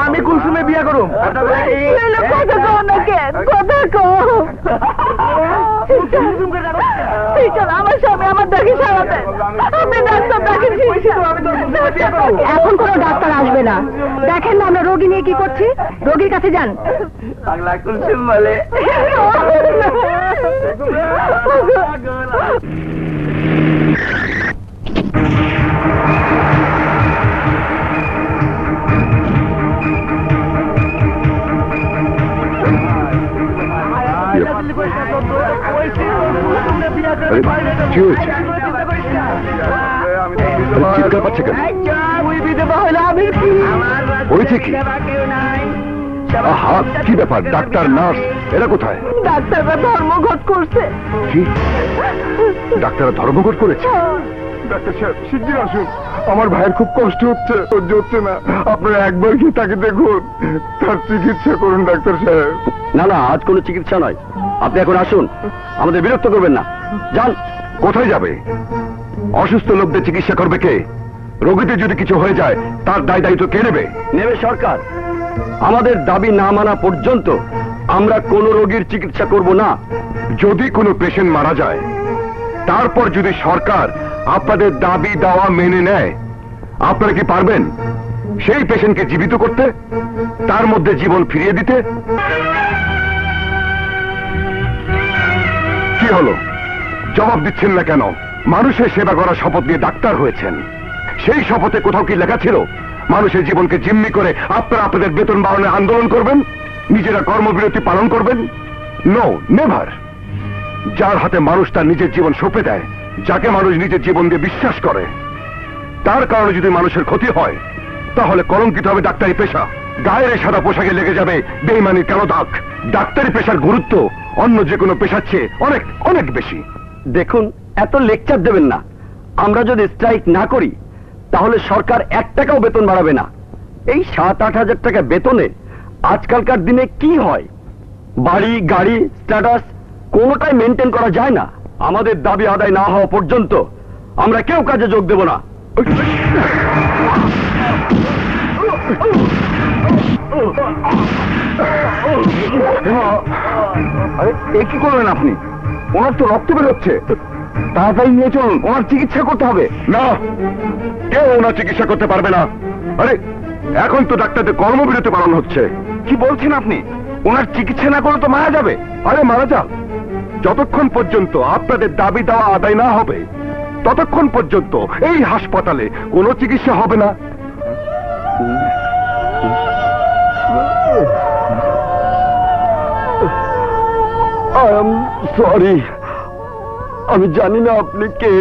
আমি কুসুমে বিয়ে করুম। আমার স্বামী আমার দেখে সারাতে এখন কোনো ডাক্তার আসবে না। দেখেন না আমরা রোগী নিয়ে কি করছি। রোগীর কাছে যান। পাগলা কুসুম বলে চিৎকার পাচ্ছে কেন? হয়েছে কি? কি ব্যাপার? ডাক্তার, নার্স এরা কোথায়? ডাক্তাররা ধর্মঘট করছে। কি? ডাক্তাররা ধর্মঘট করেছে? ডাক্তার সাহেব শিগগির আসুন, আমার ভাইয়ের খুব কষ্ট হচ্ছে, সহ্য হচ্ছে না। আপনারা একবার কি তাকে দেখুন, তার চিকিৎসা করুন ডাক্তার সাহেব। না না, আজ কোনো চিকিৎসা নয়, আপনি এখন আসুন, আমাদের বিরক্ত করবেন না। যান। কোথায় যাবে? অসুস্থ লোকদের চিকিৎসা করবে কে? রোগীদের যদি কিছু হয়ে যায় তার দায় দায়িত্ব কে নেবে? নেবে সরকার। আমাদের দাবি না মানা পর্যন্ত আমরা কোন রোগীর চিকিৎসা করব না। যদি কোনো পেশেন্ট মারা যায় তারপর যদি সরকার আপনাদের দাবি দাওয়া মেনে নেয়, আপনারা কি পারবেন সেই পেশেন্টকে জীবিত করতে, তার মধ্যে জীবন ফিরিয়ে দিতে? কি হলো, জবাব দিচ্ছেন না কেন? মানুষের সেবা করার শপথ নিয়ে ডাক্তার হয়েছেন, সেই শপথে কোথাও কি লেখা ছিল মানুষের জীবনকে জিম্মি করে আপনারা আপনাদের বেতন বাড়ানোর আন্দোলন করবেন, নিজেরা কর্মবিরতি পালন করবেন? No, never. যার হাতে মানুষ তার নিজের জীবন সঁপে দেয়, যাকে মানুষ নিজের জীবন দিয়ে বিশ্বাস করে, তার কারণে যদি মানুষের ক্ষতি হয় তাহলে কলঙ্কিত হবে ডাক্তারি পেশা। গায়ের সাদা পোশাকে লেগে যাবে বেইমানির কালো দাগ। ডাক্তারি পেশার গুরুত্ব অন্য যে কোনো পেশার চেয়ে অনেক অনেক বেশি। দেখুন, এত লেকচার দেবেন না। আমরা যদি স্ট্রাইক না করি তাহলে সরকার 1 টাকাও বেতন বাড়াবে না। এই 7-8 হাজার টাকা বেতনে আজকালকার দিনে কি হয়? বাড়ি, গাড়ি, স্ট্যাটাস কোনোটাই মেনটেন করা যায় না। আমাদের দাবি আদায় না হওয়া পর্যন্ত আমরা কেউ কাজে যোগ দেব না। আরে কি করলেন আপনি? ওনার তো রক্ত বেরোচ্ছে, তাড়াতাড়ি নিয়ে চলুন, ওনার চিকিৎসা করতে হবে। না, কেউ ওনার চিকিৎসা করতে পারবে না। আরে এখন তো ডাক্তারদের কর্মবিরতি পালন হচ্ছে। কি বলছেন আপনি? ওনার চিকিৎসা না করলে তো মারা যাবে। আরে মারা যাক, যতক্ষণ পর্যন্ত আপনাদের দাবি দেওয়া আদায় না হবে ততক্ষণ পর্যন্ত এই হাসপাতালে কোনো চিকিৎসা হবে না। আই এম সরি, আমি জানি না আপনি কে।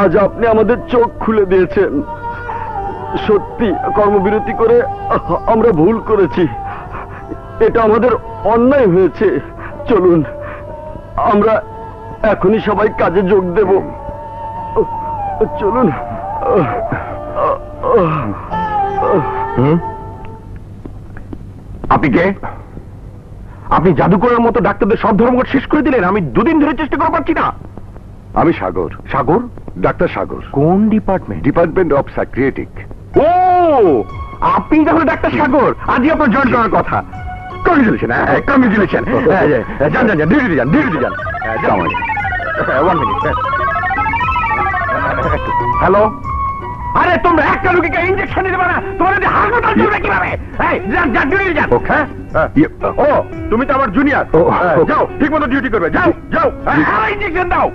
আজ আপনি আমাদের চোখ খুলে দিয়েছেন। সত্যি কর্মবিরতি করে আমরা ভুল করেছি, এটা আমাদের অন্যায় হয়েছে। চলুন, আমরা এখনই সবাই কাজে যোগ দেব। চলুন। আপনি কে? আপনি জাদুকরের মতো ডাক্তারদের সব ধর্মঘট শেষ করে দিলেন। আমি 2 দিন ধরে চেষ্টা করে পাচ্ছি না। আমি সাগর। সাগর? ডাক্তার সাগর। কোন ডিপার্টমেন্ট? Department of psychiatric. ও, আপনি তাহলে ডাক্তার সাগর। আজই আপনার জয়েন করার কথা। Congratulation, congratulation. যান যান যান, ডিউটি যান, ডিউটি যান। 1 মিনিট। হ্যালো, আরে তোমরা একটা রোগীকে ইনজেকশন দিতে পারো না, তোমরা যদি হাসপাতাল চলবে কিভাবে? যান যান, ডিউটি যান। ওকে। ও, তুমি তো আমার জুনিয়র। যাও, ঠিক মতো ডিউটি করবে। যাও যাও, ইনজেকশন দাও।